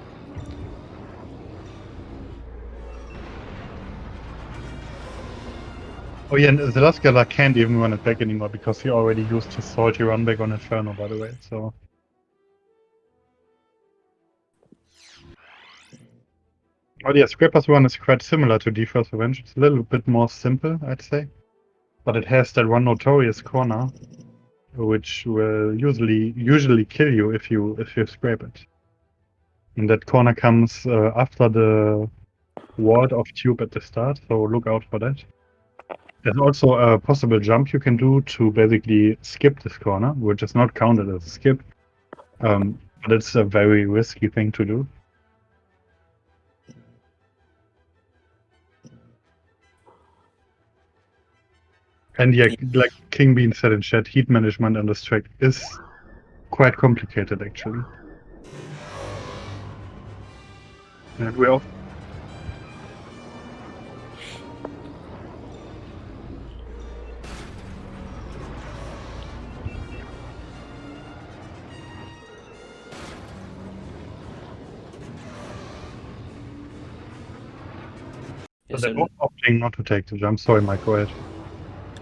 Oh yeah, and Zelascelar can't even run it back anymore because he already used his salty run back on Inferno, by the way, so... Oh yeah, Scrapper's run is quite similar to Defer's Revenge. It's a little bit more simple, I'd say. But it has that one notorious corner, which will usually kill you if you scrape it. And that corner comes after the ward of tube at the start, so look out for that. There's also a possible jump you can do to basically skip this corner, which is not counted as a skip, but it's a very risky thing to do. And yeah, like King Bean said in chat, heat management on this track is quite complicated actually. And we're off. Yeah, They're both opting not to take the jump. Sorry, Mike, go ahead.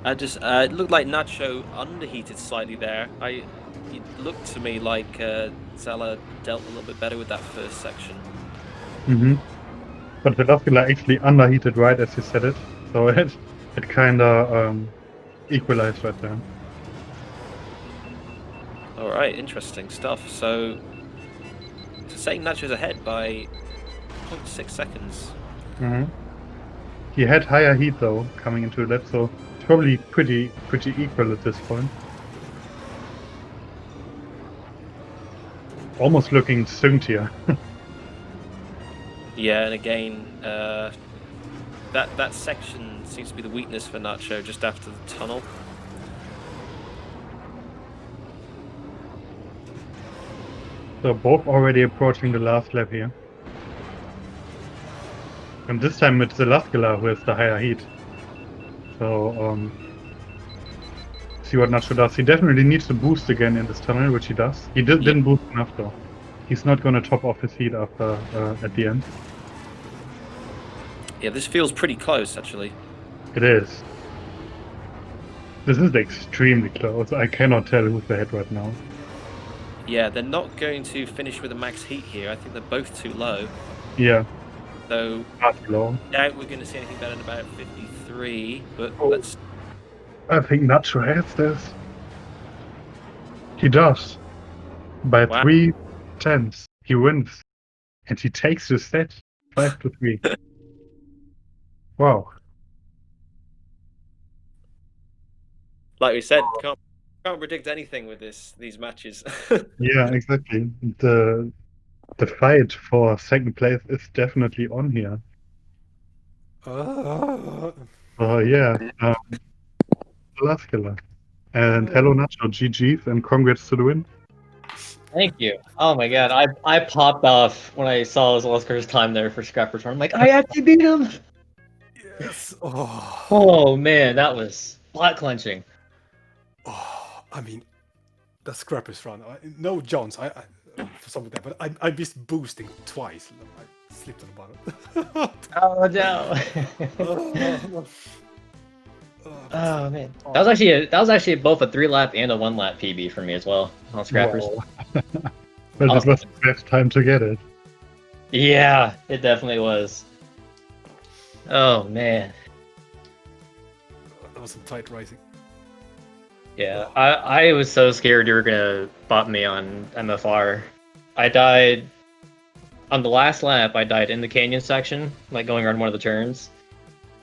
It looked like Nacho underheated slightly there. It looked to me like Zella dealt a little bit better with that first section. Mm-hmm. But Zelascelar actually underheated right as you said it, so it kind of equalized right there. All right, interesting stuff. So saying Nacho's ahead by 0.6 seconds. Mm-hmm. He had higher heat though coming into that, so it's probably pretty equal at this point. Almost looking synced here. Yeah, and again, that section seems to be the weakness for Nacho just after the tunnel. So both already approaching the last lap here. And this time it's Zelascelar who has the higher heat. So, see what Nacho does. He definitely needs to boost again in this tunnel, which he does. He didn't boost enough though. He's not going to top off his heat after at the end. Yeah, this feels pretty close actually. It is. This is extremely close. I cannot tell who's ahead right now. Yeah, they're not going to finish with a max heat here. I think they're both too low. Yeah. So, low. doubt we're going to see anything better than about 53, but let's... I think Nacho has this. He does. By 3/10, he wins. And he takes the set 5-3. Wow. like we said, can't predict anything with these matches. Yeah, exactly. The fight for second place is definitely on here. Oh yeah, Zelascelar. And hello Nacho, GG's and congrats to the win. Thank you. Oh my god, I popped off when I saw Zelascelar's time there for scrap return. I'm like, I actually beat him! Yes. Oh. Oh man, that was spot clenching. Oh. I mean, the scrappers run. No Jones. For some of that, but I missed boosting twice. I slipped on the bottom. Oh no. Oh man, that was actually both a 3-lap and a 1-lap PB for me as well on scrappers. Wow. Well, that was the best time to get it. Yeah, it definitely was. Oh man. That was some tight racing. Yeah, I was so scared you were gonna bot me on MFR. I died on the last lap. I died in the canyon section, like going around one of the turns,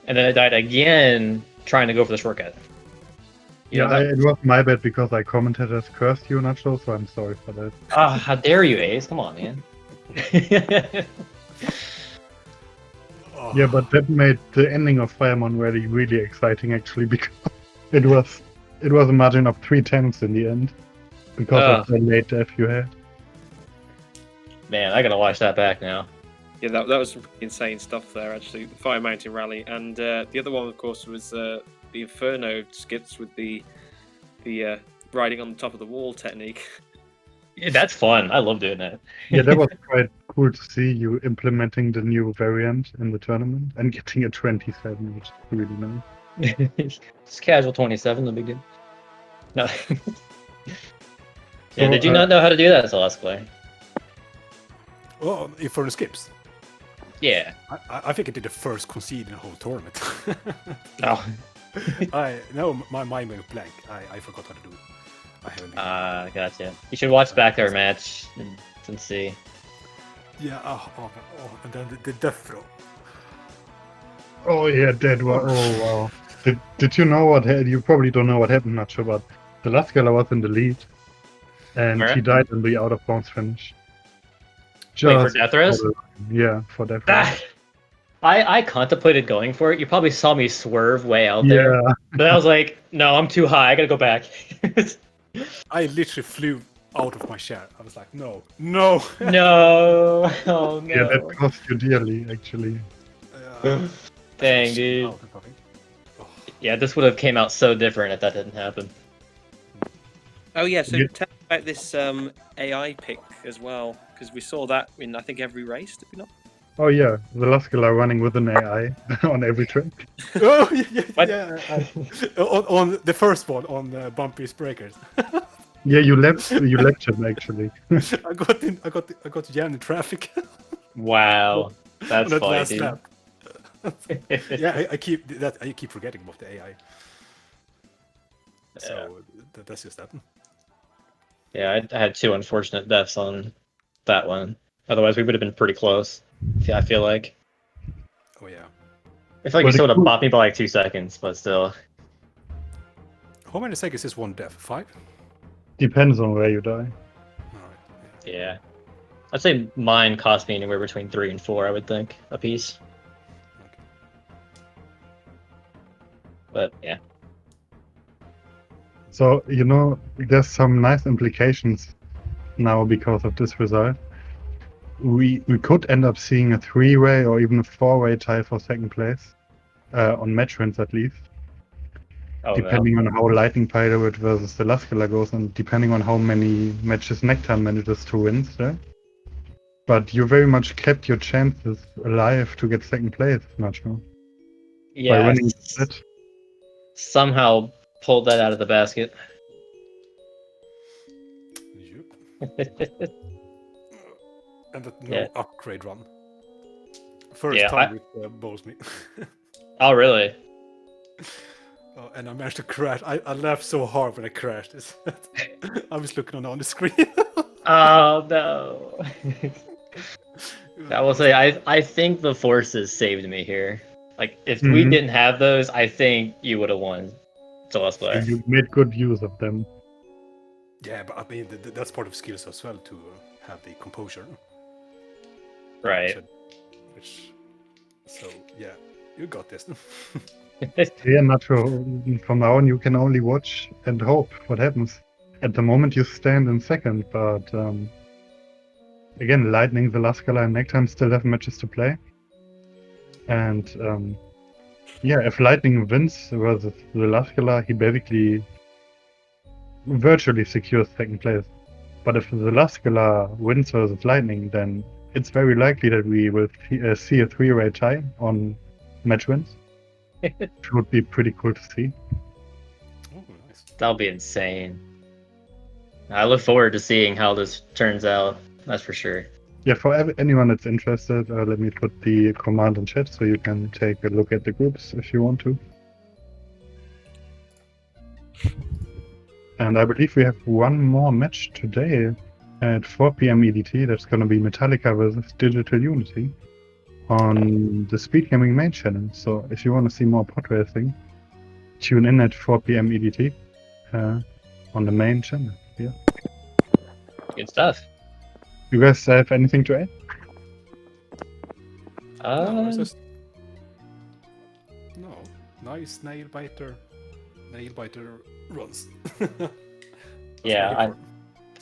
and then I died again trying to go for the shortcut. It was my bad because I commented as cursed you, Nacho, so I'm sorry for that. Ah, how dare you, Ace? Come on, man. Yeah, but that made the ending of Fireman really exciting actually, because it was a margin of 3/10 in the end because of the late death you had. Man, I gotta watch that back now. Yeah, that was some pretty insane stuff there, actually. The Fire Mountain Rally, and the other one, of course, was the Inferno skips with the riding on the top of the wall technique. Yeah, that's fun. I love doing that. Yeah, that was quite cool to see you implementing the new variant in the tournament and getting a 27, which is really nice. It's casual 27, no big deal. No. Yeah, So, did you not know how to do that, Zelascelar? Oh, Inferno skips. Yeah. I think I did the first concede in the whole tournament. Oh. My mind went blank. I forgot how to do it. I haven't. Gotcha. You should watch back our match and see. Yeah. And then the death throw. Oh yeah, that was. Oh wow. Did you know what? You probably don't know what happened, Nacho, but the last guy was in the lead, and he died in the out of bounds finish. Wait, for death throws? Yeah, for death throws. I contemplated going for it. You probably saw me swerve way out there. Yeah. But I was like, no, I'm too high. I gotta go back. I literally flew out of my chair. I was like, no. No. Oh no. Yeah, that cost you dearly, actually. Dang, dude. Yeah, this would have came out so different if that didn't happen. Oh yeah, so Yeah. tell me about this AI pick as well, because we saw that in I think every race, did we not? Oh yeah, the Zelascelar running with an AI on every track. Oh yeah. What? On the first one on Bumpy's Breakers. Yeah, you left him actually. I got jammed in traffic. Wow. on That's that funny, last dude. lap. Yeah, I keep forgetting about the AI. So that's just that. Yeah, I had 2 unfortunate deaths on that one. Otherwise, we would have been pretty close. Yeah, I feel like. Oh yeah. I feel like you still would have bopped me by like 2 seconds, but still. How many seconds is one death? 5? Depends on where you die. Alright. Yeah. I'd say mine cost me anywhere between 3 and 4, I would think, a piece. Okay. But yeah. So, there's some nice implications now because of this result. We could end up seeing a 3-way or even a 4-way tie for second place, on match wins at least, Oh, depending on how Lightning Pirate versus the Zelascelar goes and depending on how many matches Nectar manages to win there. But you very much kept your chances alive to get second place, Nacho. Yeah. By winning that. Somehow pulled that out of the basket. Yep. And that no Yeah. upgrade run. First Yeah, time with bowls me. Oh, really? And I managed to crash. I laughed so hard when I crashed. I was looking on the screen. Oh, no. I will say, I think the forces saved me here. Like, if we didn't have those, I think you would have won Zelascelar. You made good use of them. Yeah, but I mean that's part of skills as well to have the composure. Right. So yeah, you got this. Yeah, Nacho, from now on you can only watch and hope what happens. At the moment you stand in second, but again, Lightning, Zelascelar, and Necktime still have matches to play. And yeah, if Lightning wins versus Zelascelar, he basically virtually secures second place. But if Zelascelar wins versus Lightning, then it's very likely that we will see a three-way tie on match wins. Which would be pretty cool to see. Oh, nice. That'll be insane. I look forward to seeing how this turns out. That's for sure. Yeah, for anyone that's interested, let me put the command in chat so you can take a look at the groups if you want to. And I believe we have one more match today at 4 p.m. EDT. That's going to be Metallica versus Digital Unity on the SpeedGaming main channel. So if you want to see more pod racing, tune in at 4 p.m. EDT on the main channel. Yeah. Good stuff. You guys have anything to add? No, it's just no. Nice nail biter runs. That's Yeah, what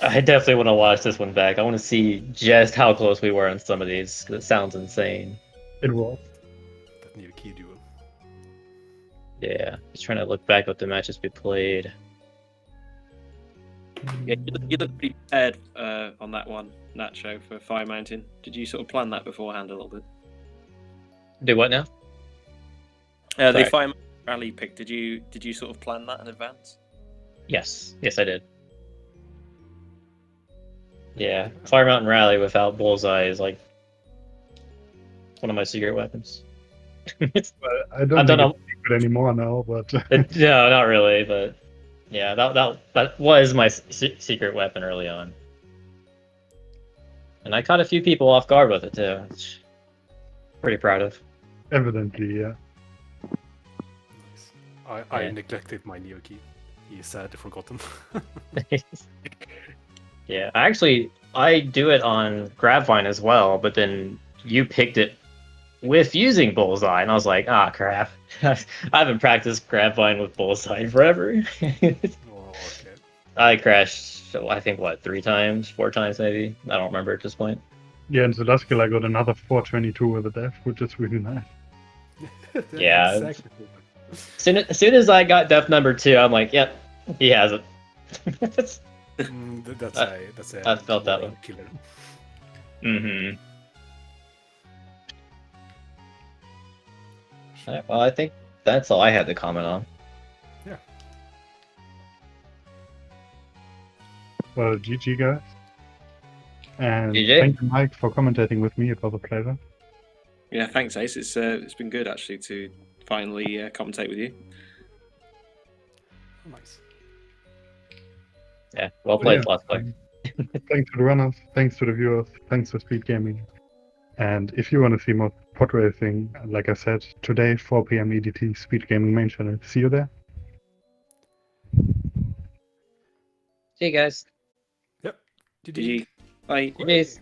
I definitely want to watch this one back. I want to see just how close we were on some of these. 'Cause it sounds insane. It was. that need a key duel. Yeah, just trying to look back at the matches we played. Yeah, you look pretty prepared on that one, Nacho, for Fire Mountain. Did you sort of plan that beforehand a little bit? Do what now? The Sorry. Fire Mountain rally pick. Did you sort of plan that in advance? Yes, I did. Yeah, Fire Mountain Rally without Bullseye is like one of my secret weapons. Well, I I don't don't think know. it's secret anymore now, but No, not really, but yeah, that was my secret weapon early on, and I caught a few people off guard with it too. Which pretty proud of. evidently, yeah. Nice. I Yeah. neglected my Neo key. He is sadly forgotten. Yeah, I do it on Grabvine as well, but then you picked it with using Bullseye, and I was like, ah, crap. I haven't practiced Grabvine with Bullseye in forever. Oh, okay. I crashed, I think, what, 3 times, 4 times maybe? I don't remember at this point. Yeah, and Zelascelar got another 422 with a death, which is really nice. Yeah. Exactly. As soon as I got death number 2, I'm like, yep, he has it. That's I felt that moral one. killer. Mm-hmm. Alright, well, I think that's all I had to comment on. Yeah. Well, GG, guys. And GG. thank you, Mike, for commentating with me. It was a pleasure. Yeah, thanks, Ace. It's been good actually to finally commentate with you. Nice. Yeah, well played, Yeah. last play. Thanks to the runners, thanks to the viewers, thanks to SpeedGaming. And if you want to see more pod racing, like I said, today, 4 p.m. EDT, SpeedGaming main channel. See you there. See you guys. Yep. GG. Bye. GG's.